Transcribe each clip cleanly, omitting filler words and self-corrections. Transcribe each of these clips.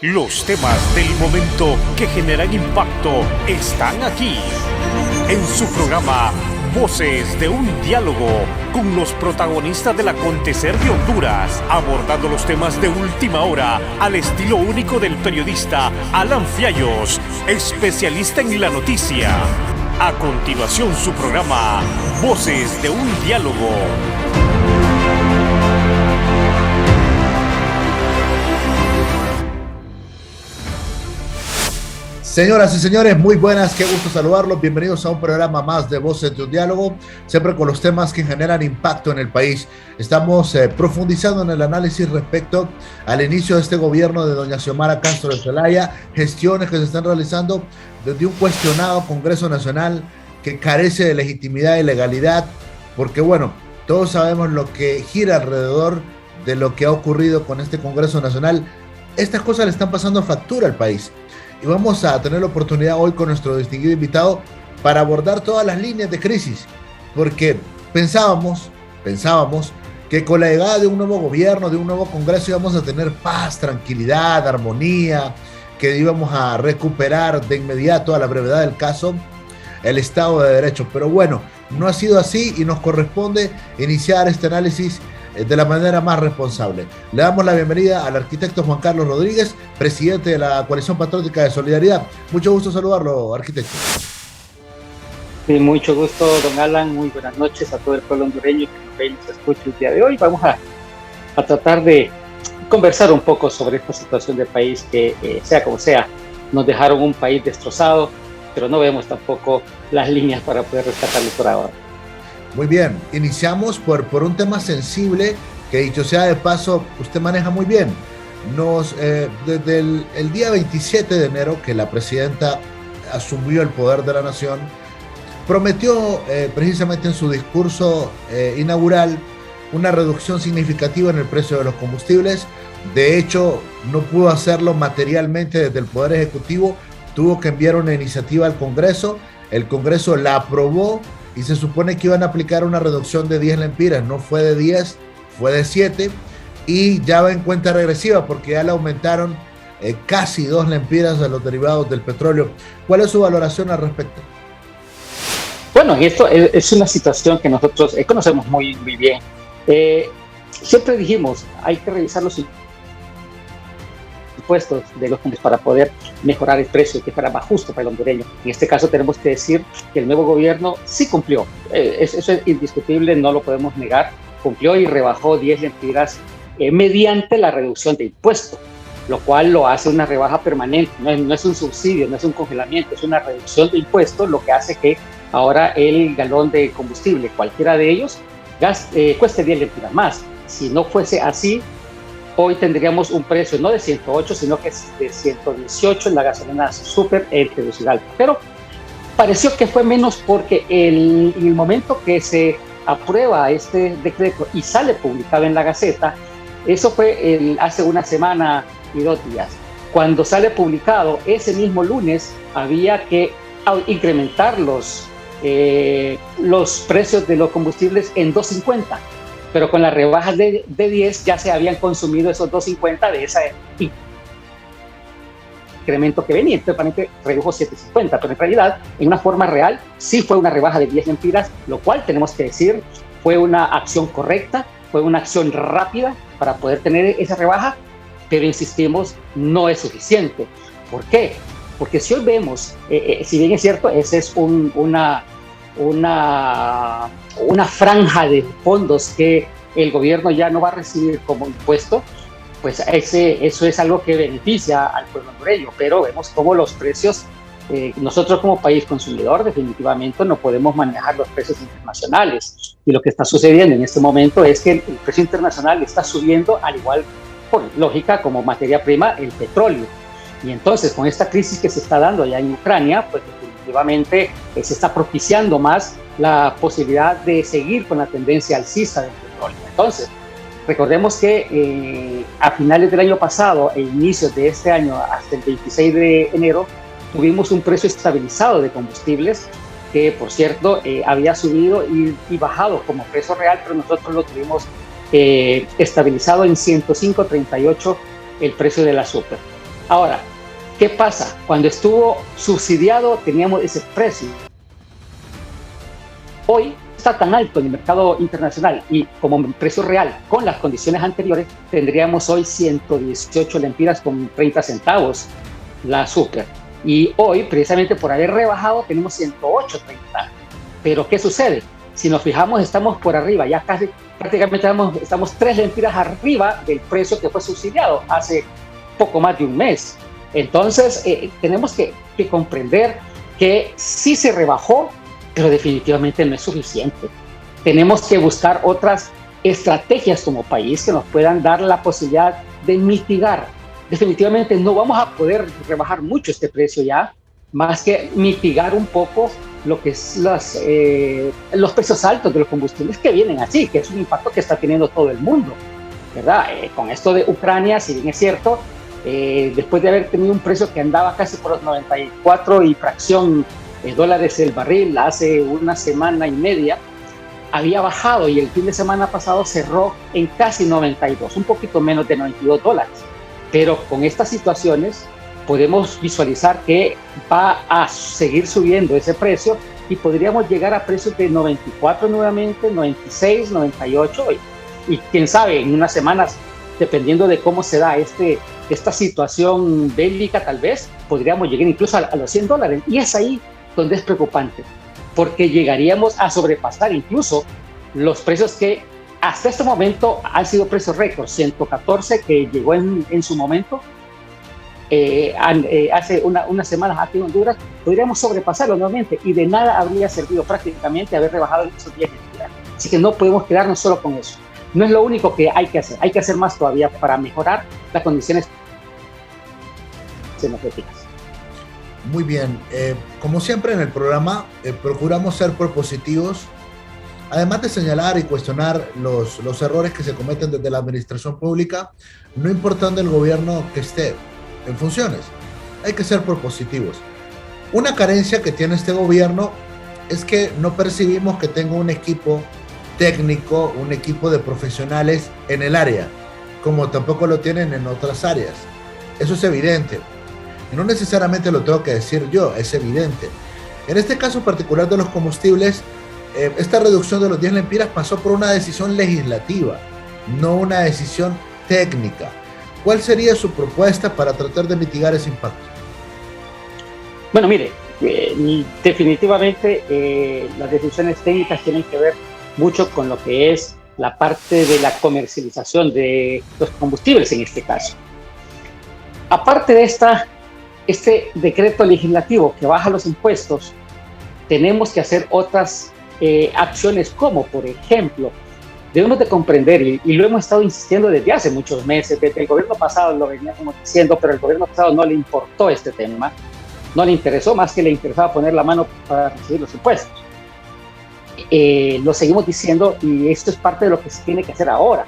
Los temas del momento que generan impacto están aquí. En su programa Voces de un Diálogo, con los protagonistas del acontecer de Honduras, abordando los temas de última hora al estilo único del periodista Alan Fiallos, especialista en la noticia. A continuación, su programa Voces de un Diálogo. Señoras y señores, muy buenas, qué gusto saludarlos. Bienvenidos a un programa más de Voces de un Diálogo, siempre con los temas que generan impacto en el país. Estamos profundizando en el análisis respecto al inicio de este gobierno de doña Xiomara Castro de Celaya, gestiones que se están realizando desde un cuestionado Congreso Nacional que carece de legitimidad y legalidad, porque bueno, todos sabemos lo que gira alrededor de lo que ha ocurrido con este Congreso Nacional. Estas cosas le están pasando factura al país. Y vamos a tener la oportunidad hoy con nuestro distinguido invitado para abordar todas las líneas de crisis, porque pensábamos que con la llegada de un nuevo gobierno, de un nuevo Congreso, íbamos a tener paz, tranquilidad, armonía, que íbamos a recuperar de inmediato, a la brevedad del caso, el Estado de Derecho. Pero bueno, no ha sido así y nos corresponde iniciar este análisis de la manera más responsable. Le damos la bienvenida al arquitecto Juan Carlos Rodríguez, presidente de la Coalición Patriótica de Solidaridad. Mucho gusto saludarlo, arquitecto. Sí, mucho gusto, don Alan. Muy buenas noches a todo el pueblo hondureño que nos ve y nos escucha el día de hoy. Vamos a tratar de conversar un poco sobre esta situación del país que, sea como sea, nos dejaron un país destrozado, pero no vemos tampoco las líneas para poder rescatarlo por ahora. Muy bien, iniciamos por un tema sensible que, dicho sea de paso, usted maneja muy bien. Desde el día 27 de enero que la presidenta asumió el poder de la nación, prometió precisamente en su discurso inaugural una reducción significativa en el precio de los combustibles. De hecho, no pudo hacerlo materialmente desde el Poder Ejecutivo, tuvo que enviar una iniciativa al Congreso, el Congreso la aprobó y se supone que iban a aplicar una reducción de 10 lempiras, no fue de 10, fue de 7, y ya va en cuenta regresiva porque ya le aumentaron casi 2 lempiras a los derivados del petróleo. ¿Cuál es su valoración al respecto? Bueno, esto es una situación que nosotros conocemos muy bien. Siempre dijimos, hay que revisar los impuestos de los fondos para poder mejorar el precio que fuera más justo para el hondureño. En este caso tenemos que decir que el nuevo gobierno sí cumplió. Eso es indiscutible, no lo podemos negar. Cumplió y rebajó 10 lempiras mediante la reducción de impuestos, lo cual lo hace una rebaja permanente. No es un subsidio, no es un congelamiento, es una reducción de impuestos, lo que hace que ahora el galón de combustible, cualquiera de ellos, cueste 10 lempiras más. Si no fuese así, hoy tendríamos un precio no de 108, sino que es de 118 en la gasolina super en Tegucigalpa. Pero pareció que fue menos porque en el momento que se aprueba este decreto y sale publicado en la Gaceta, eso fue hace una semana y 2 días. Cuando sale publicado, ese mismo lunes había que incrementar los precios de los combustibles en 2.50. Pero con las rebajas de 10 ya se habían consumido esos 2.50 de ese incremento que venía. Entonces, realmente redujo 7.50, pero en realidad, en una forma real, sí fue una rebaja de 10 lempiras, lo cual tenemos que decir fue una acción correcta, fue una acción rápida para poder tener esa rebaja, pero insistimos, no es suficiente. ¿Por qué? Porque si hoy vemos, si bien es cierto, esa es una franja de fondos que el gobierno ya no va a recibir como impuesto, pues eso es algo que beneficia al pueblo hondureño, pero vemos cómo los precios, nosotros como país consumidor definitivamente no podemos manejar los precios internacionales, y lo que está sucediendo en este momento es que el precio internacional está subiendo al igual, por lógica, como materia prima el petróleo. Y entonces con esta crisis que se está dando allá en Ucrania, pues definitivamente se está propiciando más la posibilidad de seguir con la tendencia alcista del petróleo. Entonces, recordemos que a finales del año pasado e inicios de este año, hasta el 26 de enero, tuvimos un precio estabilizado de combustibles que, por cierto, había subido y bajado como precio real, pero nosotros lo tuvimos estabilizado en 105.38 el precio de la super. Ahora, ¿qué pasa? Cuando estuvo subsidiado teníamos ese precio. Hoy está tan alto en el mercado internacional y como precio real con las condiciones anteriores, tendríamos hoy 118 lempiras con 30 centavos la super. Y hoy, precisamente por haber rebajado, tenemos 108.30. Pero ¿qué sucede? Si nos fijamos, estamos por arriba, ya casi prácticamente estamos 3 lempiras arriba del precio que fue subsidiado hace poco más de un mes. Entonces, tenemos que comprender que sí se rebajó, pero definitivamente no es suficiente. Tenemos que buscar otras estrategias como país que nos puedan dar la posibilidad de mitigar. Definitivamente no vamos a poder rebajar mucho este precio ya, más que mitigar un poco lo que es los precios altos de los combustibles que vienen así, que es un impacto que está teniendo todo el mundo, ¿verdad? Con esto de Ucrania, si bien es cierto, después de haber tenido un precio que andaba casi por los 94 y fracción dólares el barril hace una semana y media, había bajado y el fin de semana pasado cerró en casi 92, un poquito menos de 92 dólares. Pero con estas situaciones podemos visualizar que va a seguir subiendo ese precio y podríamos llegar a precios de 94 nuevamente, 96, 98 y quién sabe, en unas semanas, dependiendo de cómo se da esta situación bélica, tal vez podríamos llegar incluso a los 100 dólares. Y es ahí donde es preocupante, porque llegaríamos a sobrepasar incluso los precios que hasta este momento han sido precios récord. 114 que llegó en su momento, hace unas semanas aquí en Honduras, podríamos sobrepasarlo nuevamente y de nada habría servido prácticamente haber rebajado esos 10 días. Así que no podemos quedarnos solo con eso. No es lo único que hay que hacer más todavía para mejorar las condiciones energéticas. Muy bien, como siempre en el programa procuramos ser propositivos, además de señalar y cuestionar los errores que se cometen desde la administración pública, no importando el gobierno que esté en funciones. Hay que ser propositivos. Una carencia que tiene este gobierno es que no percibimos que tenga un equipo técnico, un equipo de profesionales en el área, como tampoco lo tienen en otras áreas. Eso es evidente. Y no necesariamente lo tengo que decir yo, es evidente. En este caso particular de los combustibles, esta reducción de los 10 lempiras pasó por una decisión legislativa, no una decisión técnica. ¿Cuál sería su propuesta para tratar de mitigar ese impacto? Bueno, mire, definitivamente las decisiones técnicas tienen que ver mucho con lo que es la parte de la comercialización de los combustibles en este caso. Aparte de este decreto legislativo que baja los impuestos, tenemos que hacer otras acciones como, por ejemplo, debemos de comprender, y lo hemos estado insistiendo desde hace muchos meses, desde el gobierno pasado lo veníamos diciendo, pero el gobierno pasado no le importó este tema, no le interesó, más que le interesaba poner la mano para recibir los impuestos. Lo seguimos diciendo y esto es parte de lo que se tiene que hacer ahora.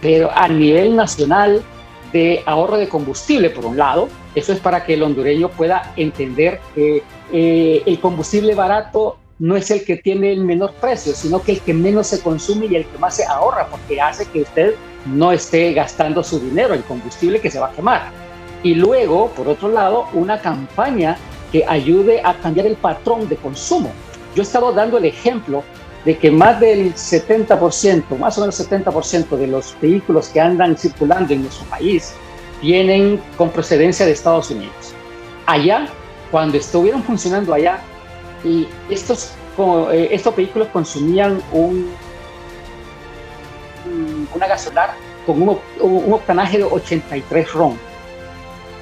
Pero a nivel nacional de ahorro de combustible, por un lado, eso es para que el hondureño pueda entender que el combustible barato no es el que tiene el menor precio, sino que el que menos se consume y el que más se ahorra, porque hace que usted no esté gastando su dinero en combustible que se va a quemar. Y luego, por otro lado, una campaña que ayude a cambiar el patrón de consumo. Yo he estado dando el ejemplo de que más del 70%, más o menos 70% de los vehículos que andan circulando en nuestro país vienen con procedencia de Estados Unidos. Allá, cuando estuvieron funcionando allá, y estos vehículos consumían una gasolar con un octanaje de 83 RON.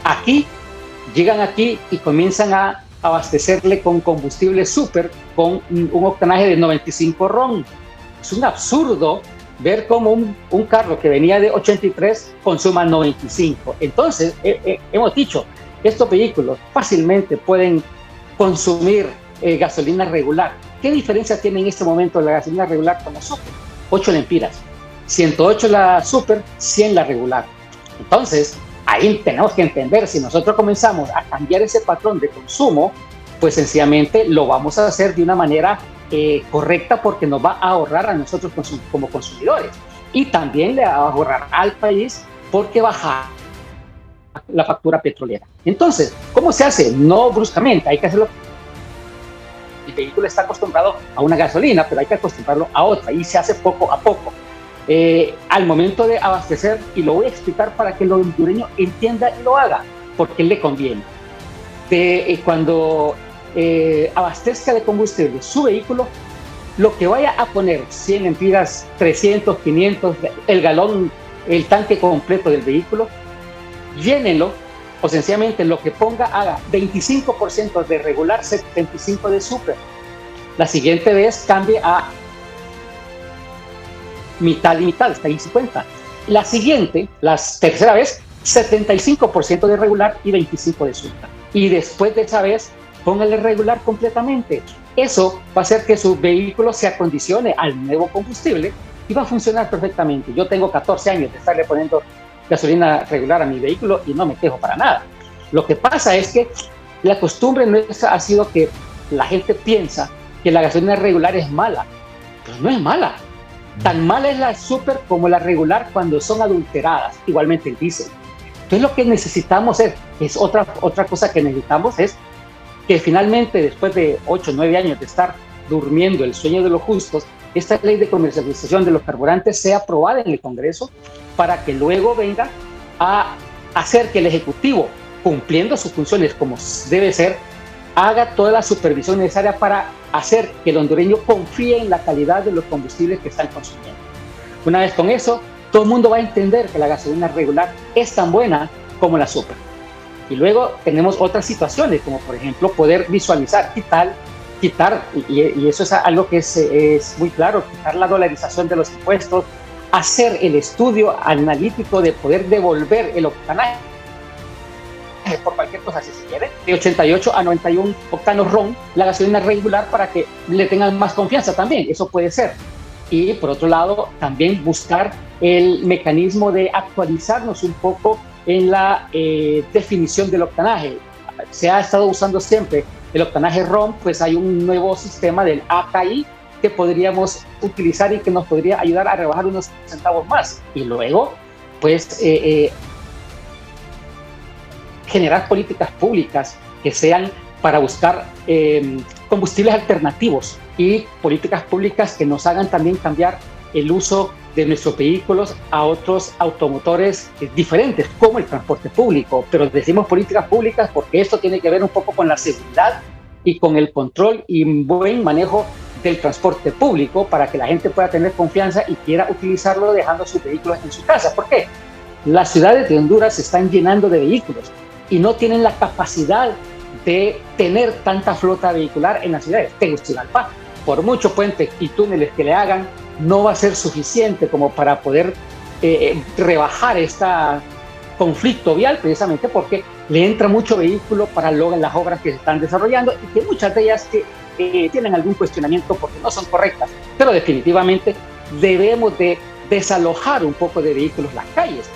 Aquí, llegan aquí y comienzan a abastecerle con combustible súper con un octanaje de 95 RON. Es un absurdo ver cómo un carro que venía de 83 consuma 95. Entonces, hemos dicho, estos vehículos fácilmente pueden consumir gasolina regular. ¿Qué diferencia tiene en este momento la gasolina regular con la super? 8 lempiras. 108 la super, 100 la regular. Entonces, ahí tenemos que entender, si nosotros comenzamos a cambiar ese patrón de consumo, pues sencillamente lo vamos a hacer de una manera correcta, porque nos va a ahorrar a nosotros como consumidores y también le va a ahorrar al país porque baja la factura petrolera. Entonces, ¿cómo se hace? No bruscamente, hay que hacerlo. El vehículo está acostumbrado a una gasolina, pero hay que acostumbrarlo a otra y se hace poco a poco. Al momento de abastecer, y lo voy a explicar para que el hondureño entienda y lo haga, porque le conviene. Cuando abastezca de combustible su vehículo, lo que vaya a poner, 100 lempiras, 300, 500, el galón, el tanque completo del vehículo, llénenlo, o sencillamente lo que ponga haga 25% de regular, 75% de super. La siguiente vez cambie a mitad y mitad, está ahí 50. La siguiente, la tercera vez, 75% de regular y 25% de super. Y después de esa vez, póngale regular completamente. Eso va a hacer que su vehículo se acondicione al nuevo combustible y va a funcionar perfectamente. Yo tengo 14 años de estarle poniendo gasolina regular a mi vehículo y no me quejo para nada. Lo que pasa es que la costumbre nuestra ha sido que la gente piensa que la gasolina regular es mala, pero no es mala. Tan mala es la super como la regular cuando son adulteradas, igualmente el diésel. Entonces lo que necesitamos es otra cosa que necesitamos es que finalmente, después de 8 o 9 años de estar durmiendo el sueño de los justos, esta ley de comercialización de los carburantes sea aprobada en el Congreso para que luego venga a hacer que el Ejecutivo, cumpliendo sus funciones como debe ser, haga toda la supervisión necesaria para hacer que el hondureño confíe en la calidad de los combustibles que están consumiendo. Una vez con eso, todo el mundo va a entender que la gasolina regular es tan buena como la super. Y luego tenemos otras situaciones, como por ejemplo poder visualizar, quitar, y eso es algo que es muy claro, quitar la dolarización de los impuestos, hacer el estudio analítico de poder devolver el octanaje por cualquier cosa, si se quiere, de 88 a 91 octanos RON, la gasolina regular, para que le tengan más confianza también, eso puede ser. Y por otro lado, también buscar el mecanismo de actualizarnos un poco en la definición del octanaje. Se ha estado usando siempre el octanaje RON, pues hay un nuevo sistema del AKI que podríamos utilizar y que nos podría ayudar a rebajar unos centavos más. Y luego, pues, generar políticas públicas que sean para buscar combustibles alternativos y políticas públicas que nos hagan también cambiar el uso de nuestros vehículos a otros automotores diferentes, como el transporte público. Pero decimos políticas públicas porque esto tiene que ver un poco con la seguridad y con el control y buen manejo del transporte público para que la gente pueda tener confianza y quiera utilizarlo dejando sus vehículos en su casa. ¿Por qué? Las ciudades de Honduras se están llenando de vehículos y no tienen la capacidad de tener tanta flota vehicular en las ciudades. Tegucigalpa, por muchos puentes y túneles que le hagan, no va a ser suficiente como para poder rebajar este conflicto vial, precisamente porque le entra mucho vehículo para las obras que se están desarrollando y que muchas de ellas tienen algún cuestionamiento porque no son correctas, pero definitivamente debemos de desalojar un poco de vehículos las calles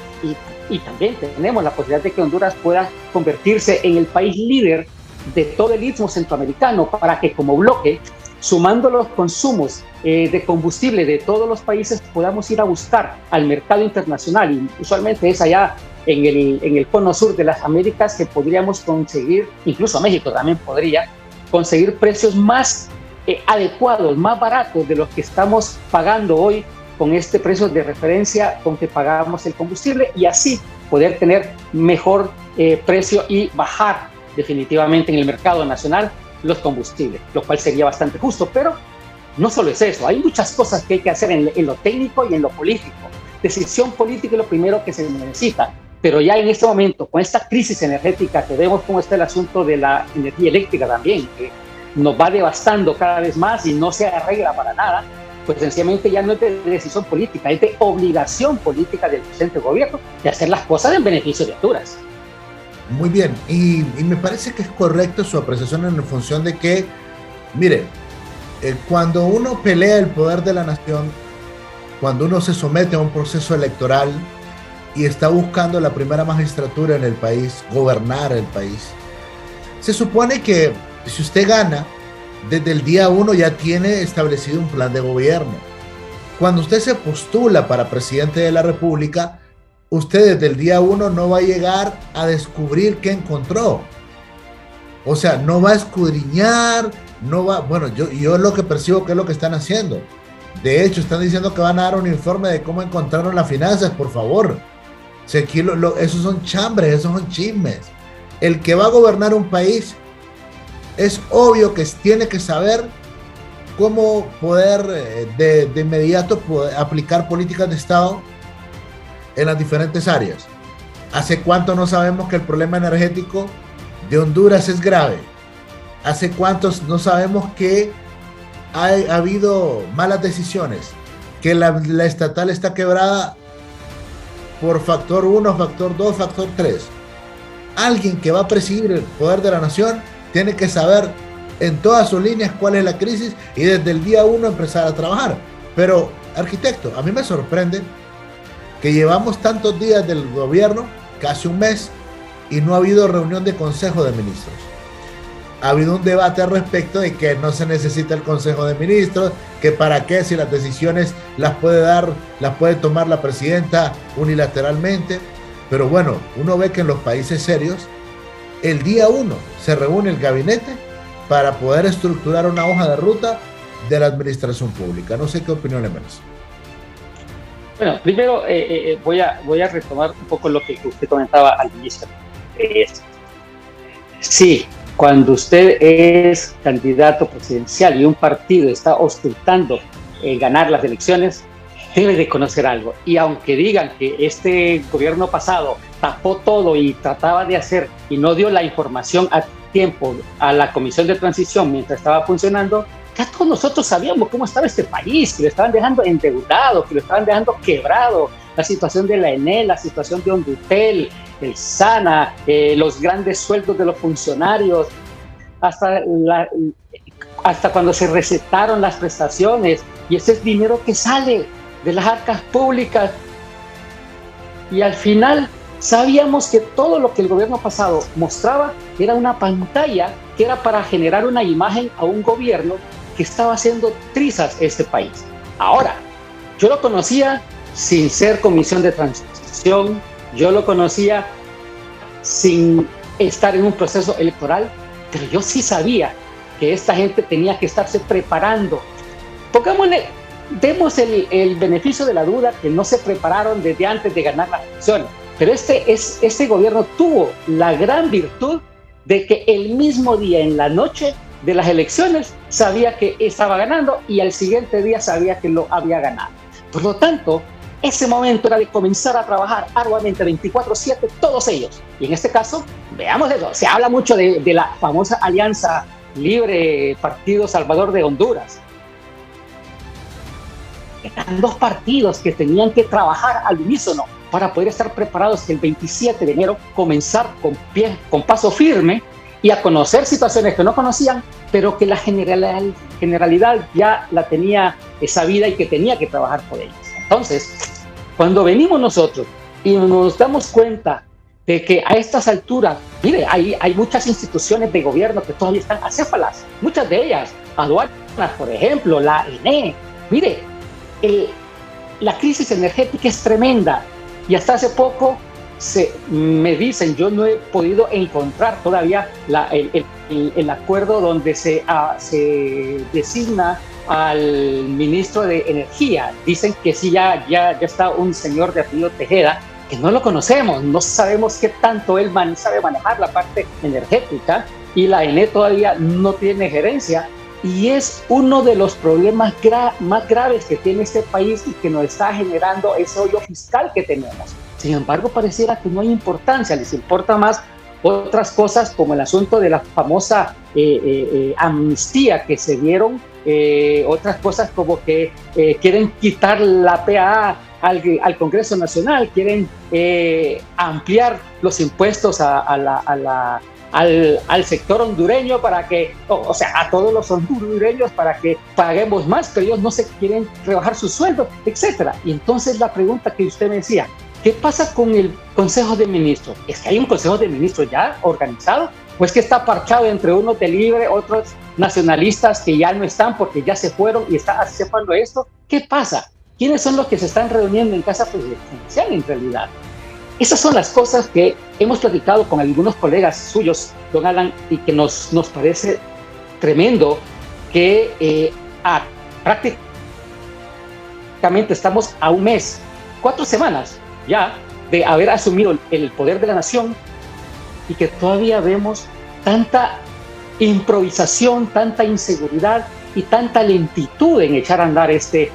y también tenemos la posibilidad de que Honduras pueda convertirse en el país líder de todo el istmo centroamericano para que como bloque, sumando los consumos de combustible de todos los países, podamos ir a buscar al mercado internacional, y usualmente es allá en el cono sur de las Américas que podríamos conseguir, incluso México también podría conseguir precios más adecuados, más baratos de los que estamos pagando hoy con este precio de referencia con que pagamos el combustible, y así poder tener mejor precio y bajar definitivamente en el mercado nacional los combustibles, lo cual sería bastante justo. Pero no solo es eso, hay muchas cosas que hay que hacer en lo técnico y en lo político. Decisión política es lo primero que se necesita, pero ya en este momento, con esta crisis energética que vemos cómo está el asunto de la energía eléctrica también, que nos va devastando cada vez más y no se arregla para nada, pues sencillamente ya no es de decisión política, es de obligación política del presente gobierno de hacer las cosas en beneficio de Honduras. Muy bien, y me parece que es correcto su apreciación en función de que, mire, cuando uno pelea el poder de la nación, cuando uno se somete a un proceso electoral y está buscando la primera magistratura en el país, gobernar el país, se supone que si usted gana, desde el día 1 ya tiene establecido un plan de gobierno. Cuando usted se postula para presidente de la República, usted desde el día 1 no va a llegar a descubrir qué encontró. O sea, no va a escudriñar, no va, bueno, yo lo que percibo que es lo que están haciendo. De hecho, están diciendo que van a dar un informe de cómo encontraron las finanzas, por favor. O sea, aquí esos son chambres, esos son chismes. El que va a gobernar un país es obvio que tiene que saber cómo poder de inmediato poder aplicar políticas de Estado en las diferentes áreas. ¿Hace cuánto no sabemos que el problema energético de Honduras es grave? ¿Hace cuántos no sabemos que ha habido malas decisiones? Que la estatal está quebrada por factor 1, factor 2, factor 3. Alguien que va a presidir el poder de la nación tiene que saber en todas sus líneas cuál es la crisis y desde el día 1 empezar a trabajar. Pero, arquitecto, a mí me sorprende que llevamos tantos días del gobierno, casi un mes, y no ha habido reunión de Consejo de Ministros. Ha habido un debate al respecto de que no se necesita el Consejo de Ministros, que para qué si las decisiones las puede tomar la presidenta unilateralmente. Pero bueno, uno ve que en los países serios, el día 1 se reúne el gabinete para poder estructurar una hoja de ruta de la administración pública. No sé qué opinión le merece. Bueno, primero voy a retomar un poco lo que usted comentaba al inicio. Sí, cuando usted es candidato presidencial y un partido está ostentando ganar las elecciones, debe de conocer algo. Y aunque digan que este gobierno pasado tapó todo y trataba de hacer y no dio la información a tiempo a la Comisión de Transición mientras estaba funcionando, ya todos nosotros sabíamos cómo estaba este país, que lo estaban dejando endeudado, que lo estaban dejando quebrado, la situación de la ENE, la situación de Hondutel, el SANA, los grandes sueldos de los funcionarios, hasta cuando se recetaron las prestaciones, y ese es dinero que sale de las arcas públicas. Y al final sabíamos que todo lo que el gobierno pasado mostraba era una pantalla que era para generar una imagen a un gobierno que estaba haciendo trizas este país. Ahora, yo lo conocía sin ser comisión de transición, yo lo conocía sin estar en un proceso electoral, pero yo sí sabía que esta gente tenía que estarse preparando. Demos el beneficio de la duda que no se prepararon desde antes de ganar las elecciones, pero este gobierno tuvo la gran virtud de que el mismo día, en la noche de las elecciones, sabía que estaba ganando y al siguiente día sabía que lo había ganado. Por lo tanto, ese momento era de comenzar a trabajar arduamente 24/7 todos ellos. Y en este caso, veamos eso, se habla mucho de la famosa Alianza Libre Partido Salvador de Honduras. Eran dos partidos que tenían que trabajar al unísono para poder estar preparados que el 27 de enero comenzar con paso firme y a conocer situaciones que no conocían, pero que la generalidad ya la tenía sabida y que tenía que trabajar por ellas. Entonces, cuando venimos nosotros y nos damos cuenta de que a estas alturas, mire, hay muchas instituciones de gobierno que todavía están acéfalas, muchas de ellas, aduanas, por ejemplo, la ENE, mire, la crisis energética es tremenda y hasta hace poco me dicen, yo no he podido encontrar todavía el acuerdo donde se designa al ministro de Energía. Dicen que sí, ya está un señor de apellido Tejeda, que no lo conocemos, no sabemos qué tanto él sabe manejar la parte energética, y la ENE todavía no tiene gerencia. Y es uno de los problemas más graves que tiene este país y que nos está generando ese hoyo fiscal que tenemos. Sin embargo, pareciera que no hay importancia, les importa más otras cosas como el asunto de la famosa amnistía que se dieron, otras cosas como que quieren quitar la PAA al Congreso Nacional, quieren ampliar los impuestos al sector hondureño para que, o sea, a todos los hondureños para que paguemos más, pero ellos no se quieren rebajar su sueldo, etcétera. Y entonces la pregunta que usted me decía, ¿qué pasa con el Consejo de Ministros? ¿Es que hay un Consejo de Ministros ya organizado? ¿O es que está parchado entre unos de Libre, otros nacionalistas que ya no están porque ya se fueron y está aceptando esto? ¿Qué pasa? ¿Quiénes son los que se están reuniendo en casa presidencial en realidad? Esas son las cosas que hemos platicado con algunos colegas suyos, don Alan, y que nos parece tremendo que prácticamente estamos a un mes, 4 semanas ya de haber asumido el poder de la nación y que todavía vemos tanta improvisación, tanta inseguridad y tanta lentitud en echar a andar este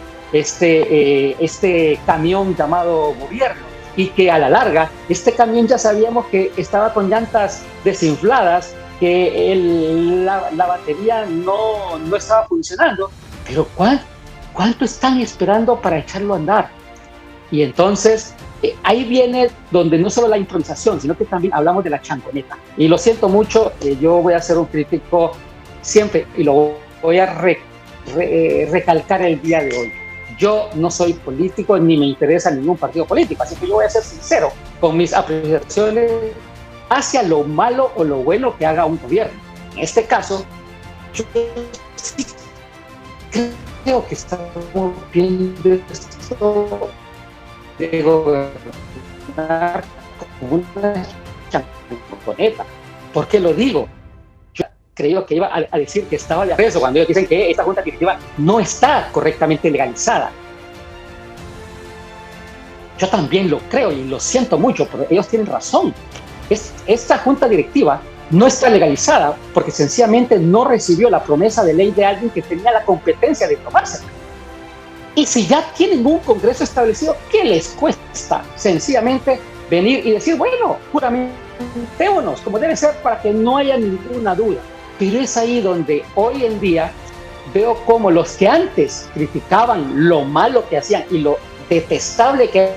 camión llamado gobierno, y que a la larga este camión ya sabíamos que estaba con llantas desinfladas, que la batería no estaba funcionando, pero ¿cuánto están esperando para echarlo a andar? Y entonces ahí viene donde no solo la improvisación, sino que también hablamos de la chanconeta. Y lo siento mucho, yo voy a ser un crítico siempre, y lo voy a recalcar el día de hoy. Yo no soy político ni me interesa ningún partido político, así que yo voy a ser sincero con mis apreciaciones hacia lo malo o lo bueno que haga un gobierno. En este caso, yo sí creo que estamos viendo esto de gobernar como una chanconeta. ¿Por qué lo digo? Yo creo que iba a decir que estaba de acuerdo cuando ellos dicen que esta junta directiva no está correctamente legalizada. Yo también lo creo y lo siento mucho, pero ellos tienen razón. Esta junta directiva no está legalizada porque sencillamente no recibió la promesa de ley de alguien que tenía la competencia de tomársela. Y si ya tienen un Congreso establecido, ¿qué les cuesta sencillamente venir y decir, bueno, juramentémonos como debe ser para que no haya ninguna duda? Pero es ahí donde hoy en día veo cómo los que antes criticaban lo malo que hacían y lo detestable que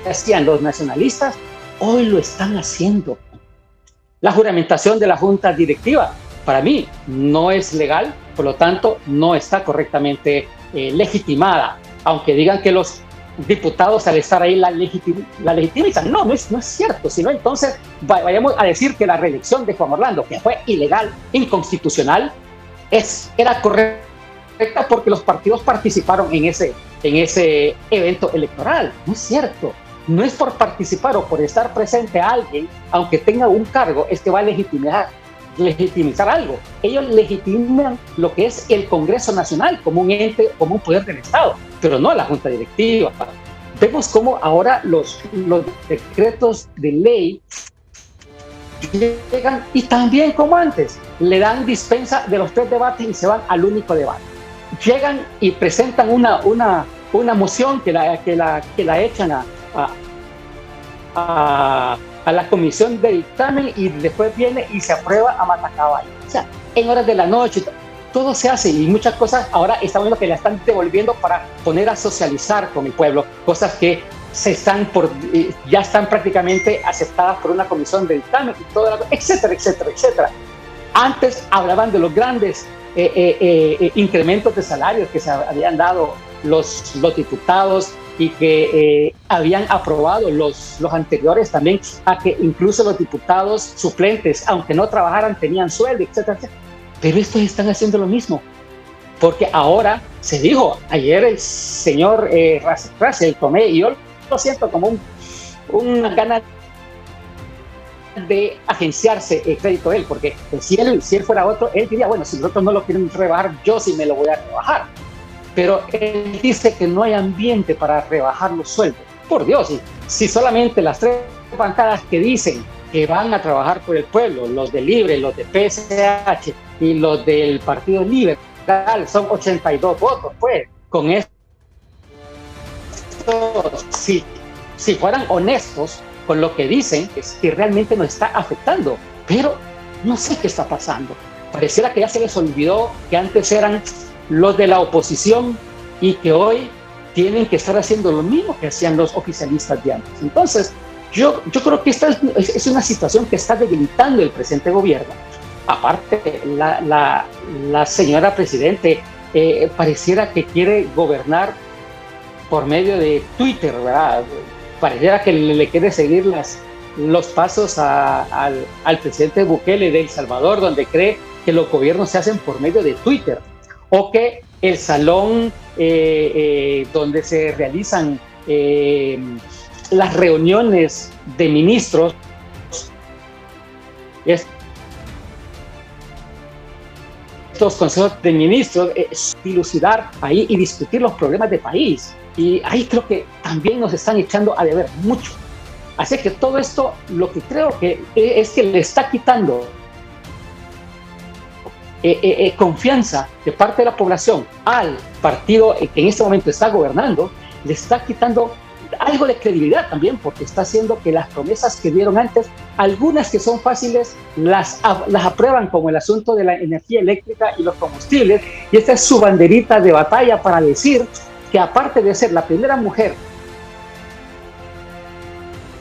hacían los nacionalistas, hoy lo están haciendo. La juramentación de la junta directiva, para mí, no es legal, por lo tanto, no está correctamente legitimada, aunque digan que los diputados al estar ahí la legitimizan. No es cierto, sino entonces vayamos a decir que la reelección de Juan Orlando, que fue ilegal, inconstitucional, era correcta porque los partidos participaron en ese evento electoral. No es cierto. No es por participar o por estar presente a alguien, aunque tenga un cargo, es que va a legitimizar algo. Ellos legitiman lo que es el Congreso Nacional como un ente, como un poder del Estado, pero no la Junta Directiva. Vemos cómo ahora los decretos de ley llegan, y también como antes, le dan dispensa de los 3 debates y se van al único debate. Llegan y presentan una moción que la echan a la comisión de dictamen y después viene y se aprueba a matacaballo. O sea, en horas de la noche, todo se hace, y muchas cosas ahora estamos viendo que la están devolviendo para poner a socializar con el pueblo, cosas que ya están prácticamente aceptadas por una comisión de dictamen, y todo, etcétera, etcétera, etcétera. Antes hablaban de los grandes incrementos de salarios que se habían dado los diputados y que habían aprobado los anteriores también, a que incluso los diputados suplentes, aunque no trabajaran, tenían sueldo, etcétera, etcétera. Pero estos están haciendo lo mismo, porque ahora se dijo, ayer el señor Russell Tomé, y yo lo siento como una gana de agenciarse el crédito él, porque si él fuera otro, él diría, bueno, si nosotros no lo quieren rebajar, yo sí me lo voy a rebajar. Pero él dice que no hay ambiente para rebajar los sueldos. Por Dios, si solamente las 3 bancadas que dicen que van a trabajar por el pueblo, los de Libre, los de PSH y los del Partido Liberal, son 82 votos, pues, con esto, si fueran honestos con lo que dicen, es que realmente nos está afectando. Pero no sé qué está pasando. Pareciera que ya se les olvidó que antes eran los de la oposición y que hoy tienen que estar haciendo lo mismo que hacían los oficialistas de antes. Entonces, yo creo que esta es una situación que está debilitando el presente gobierno. Aparte, la señora presidente pareciera que quiere gobernar por medio de Twitter, ¿verdad? Pareciera que le quiere seguir los pasos al presidente Bukele de El Salvador, donde cree que los gobiernos se hacen por medio de Twitter, o que el salón donde se realizan las reuniones de ministros estos consejos de ministros, dilucidar ahí y discutir los problemas del país. Y ahí creo que también nos están echando a deber mucho. Así que todo esto, lo que creo que es que le está quitando confianza de parte de la población al partido que en este momento está gobernando, le está quitando algo de credibilidad también, porque está haciendo que las promesas que dieron antes, algunas que son fáciles, las aprueban, como el asunto de la energía eléctrica y los combustibles, y esta es su banderita de batalla para decir que aparte de ser la primera mujer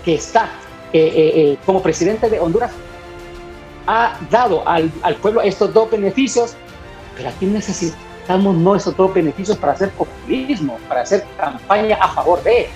que está como presidente de Honduras, ha dado al pueblo estos dos beneficios, pero aquí necesitamos no esos dos beneficios para hacer populismo, para hacer campaña a favor de.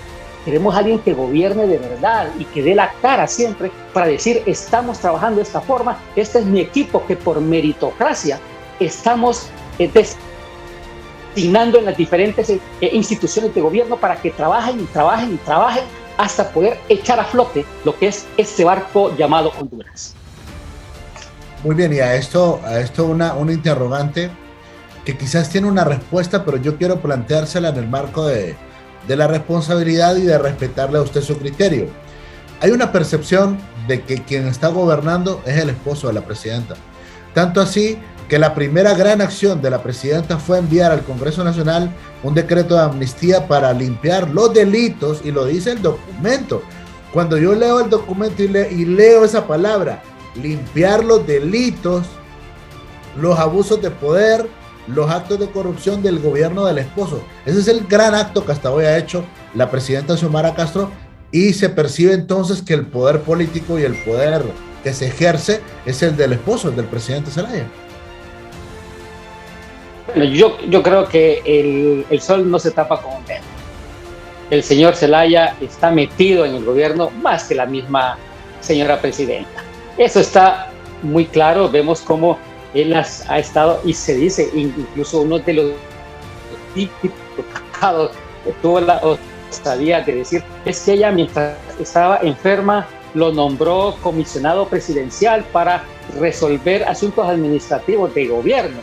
Queremos a alguien que gobierne de verdad y que dé la cara siempre para decir, estamos trabajando de esta forma, este es mi equipo que por meritocracia estamos designando en las diferentes instituciones de gobierno para que trabajen y trabajen y trabajen hasta poder echar a flote lo que es este barco llamado Honduras. Muy bien, y a esto una interrogante que quizás tiene una respuesta, pero yo quiero planteársela en el marco de la responsabilidad y de respetarle a usted su criterio. Hay una percepción de que quien está gobernando es el esposo de la presidenta. Tanto así que la primera gran acción de la presidenta fue enviar al Congreso Nacional un decreto de amnistía para limpiar los delitos, y lo dice el documento. Cuando yo leo el documento y leo esa palabra, limpiar los delitos, los abusos de poder, los actos de corrupción del gobierno del esposo. Ese es el gran acto que hasta hoy ha hecho la presidenta Xiomara Castro, y se percibe entonces que el poder político y el poder que se ejerce es el del esposo, el del presidente Zelaya. Bueno, yo creo que el sol no se tapa con un dedo. El señor Zelaya está metido en el gobierno más que la misma señora presidenta. Eso está muy claro. Vemos cómo él ha estado, y se dice, incluso uno de los diputados tuvo la osadía de decir, es que ella mientras estaba enferma lo nombró comisionado presidencial para resolver asuntos administrativos de gobierno.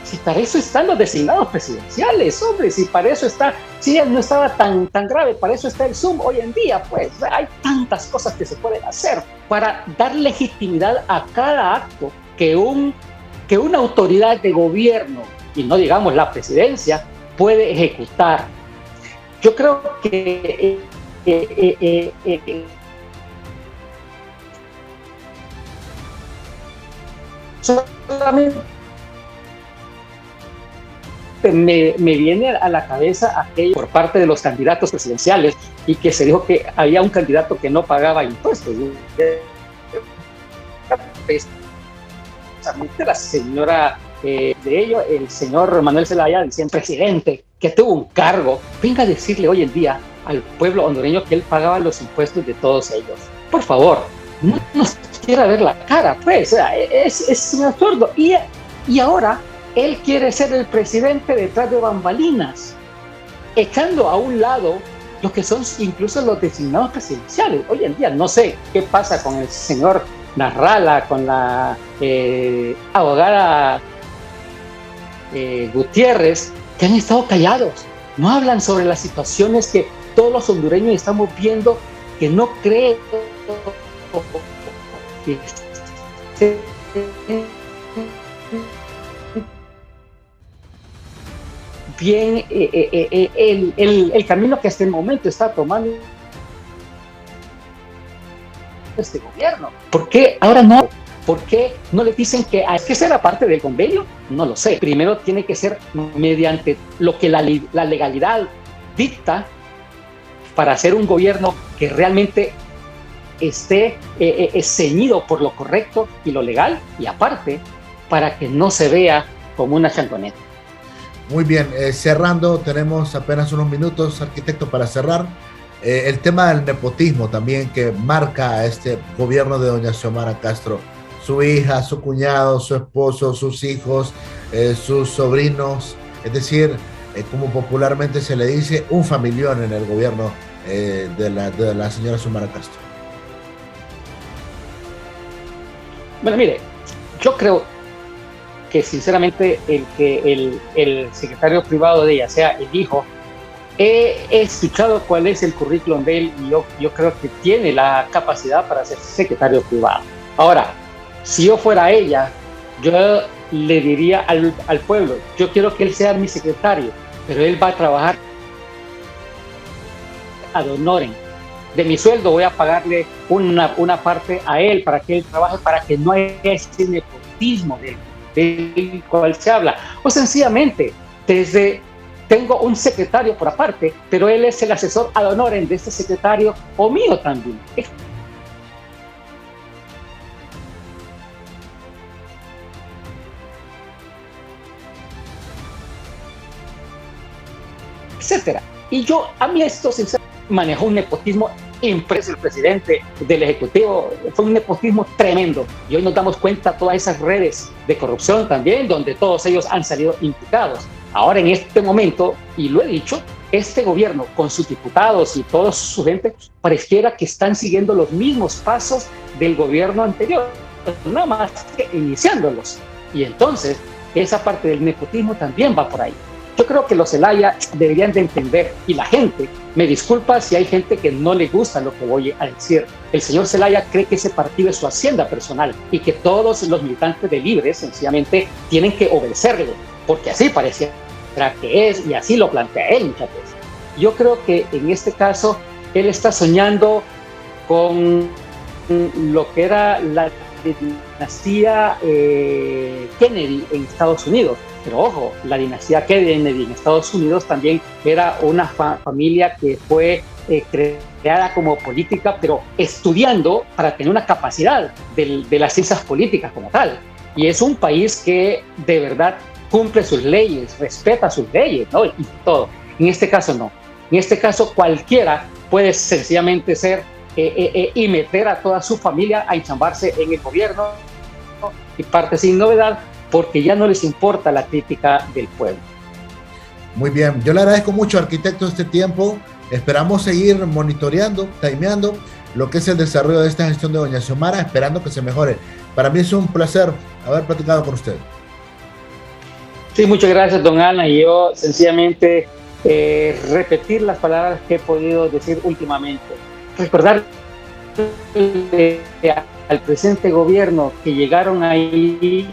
Si para eso están los designados presidenciales, hombre, si para eso está, si no estaba tan grave, para eso está el Zoom hoy en día, pues hay tantas cosas que se pueden hacer para dar legitimidad a cada acto que una autoridad de gobierno, y no digamos la presidencia, puede ejecutar. Yo creo que solamente me viene a la cabeza aquello por parte de los candidatos presidenciales, y que se dijo que había un candidato que no pagaba impuestos. La señora de ello, el señor Manuel Zelaya, diciendo, presidente, que tuvo un cargo, venga a decirle hoy en día al pueblo hondureño que él pagaba los impuestos de todos ellos. Por favor, no nos quiera ver la cara, pues, es un absurdo. Y ahora él quiere ser el presidente detrás de bambalinas, echando a un lado lo que son incluso los designados presidenciales. Hoy en día no sé qué pasa con el señor Narrala, con la abogada Gutiérrez, que han estado callados, no hablan sobre las situaciones que todos los hondureños estamos viendo, que no creen que bien el camino que hasta el momento está tomando este gobierno. ¿Por qué ahora no? ¿Por qué no le dicen que hay que ser parte del convenio? No lo sé. Primero tiene que ser mediante lo que la legalidad dicta, para hacer un gobierno que realmente esté ceñido por lo correcto y lo legal, y aparte, para que no se vea como una chanconeta. Muy bien, cerrando, tenemos apenas unos minutos, arquitecto, para cerrar. El tema del nepotismo también que marca a este gobierno de doña Xiomara Castro. Su hija, su cuñado, su esposo, sus hijos, sus sobrinos, es decir, como popularmente se le dice, un familión en el gobierno de la señora Xiomara Castro. Bueno, mire, yo creo que sinceramente el secretario privado de ella sea el hijo, he escuchado cuál es el currículum de él y yo creo que tiene la capacidad para ser secretario privado. Ahora, si yo fuera ella, yo le diría al pueblo, yo quiero que él sea mi secretario, pero él va a trabajar ad honorem. De mi sueldo voy a pagarle una parte a él para que él trabaje, para que no haya ese nepotismo del cual se habla. O sencillamente, tengo un secretario por aparte, pero él es el asesor ad honorem de este secretario o mío también, etcétera. Y a mí esto sinceramente manejó un nepotismo impreso el presidente del Ejecutivo, fue un nepotismo tremendo. Y hoy nos damos cuenta todas esas redes de corrupción también, donde todos ellos han salido implicados. Ahora en este momento, y lo he dicho, este gobierno con sus diputados y toda su gente pareciera que están siguiendo los mismos pasos del gobierno anterior, nada más que iniciándolos. Y entonces esa parte del nepotismo también va por ahí. Yo creo que los Zelaya deberían de entender, y la gente, me disculpa si hay gente que no le gusta lo que voy a decir. El señor Zelaya cree que ese partido es su hacienda personal y que todos los militantes de Libre sencillamente tienen que obedecerle, porque así pareciera que es y así lo plantea él muchas veces. Yo creo que en este caso él está soñando con lo que era la dinastía Kennedy en Estados Unidos. Pero ojo, la dinastía Kennedy en Estados Unidos también era una familia que fue creada como política, pero estudiando para tener una capacidad de las ciencias políticas como tal. Y es un país que de verdad cumple sus leyes, respeta sus leyes, ¿no? Y todo. En este caso no. En este caso cualquiera puede sencillamente ser y meter a toda su familia a enchambarse en el gobierno, y parte sin novedad, porque ya no les importa la crítica del pueblo. Muy bien, yo le agradezco mucho, arquitecto, este tiempo. Esperamos seguir monitoreando, timeando lo que es el desarrollo de esta gestión de doña Xiomara, esperando que se mejore. Para mí es un placer haber platicado con usted. Sí, muchas gracias, don Alan. Y yo sencillamente repetir las palabras que he podido decir últimamente. Recordar al presente gobierno que llegaron ahí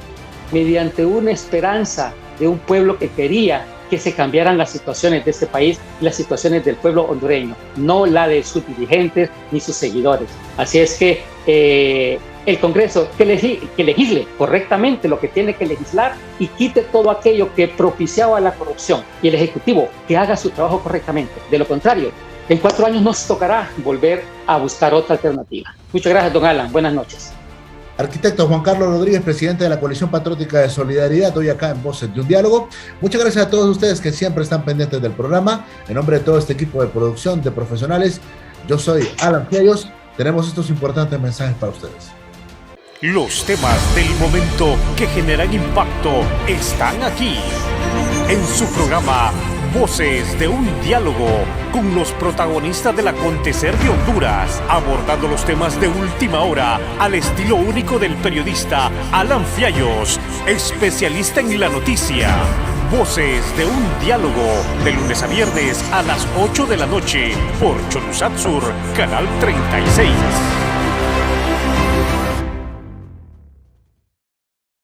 mediante una esperanza de un pueblo que quería que se cambiaran las situaciones de este país, las situaciones del pueblo hondureño, no la de sus dirigentes ni sus seguidores. Así es que el Congreso que legisle correctamente lo que tiene que legislar y quite todo aquello que propiciaba la corrupción, y el Ejecutivo que haga su trabajo correctamente. De lo contrario, en 4 años nos tocará volver a buscar otra alternativa. Muchas gracias, don Alan. Buenas noches. Arquitecto Juan Carlos Rodríguez, presidente de la Coalición Patriótica de Solidaridad, hoy acá en Voces de un Diálogo. Muchas gracias a todos ustedes que siempre están pendientes del programa. En nombre de todo este equipo de producción, de profesionales, yo soy Alan Fiallos. Tenemos estos importantes mensajes para ustedes. Los temas del momento que generan impacto están aquí, en su programa Voces de un Diálogo, con los protagonistas del acontecer de Honduras, abordando los temas de última hora al estilo único del periodista Alan Fiallos, especialista en la noticia. Voces de un Diálogo, de lunes a viernes a las 8 de la noche, por Cholusatsur, Canal 36.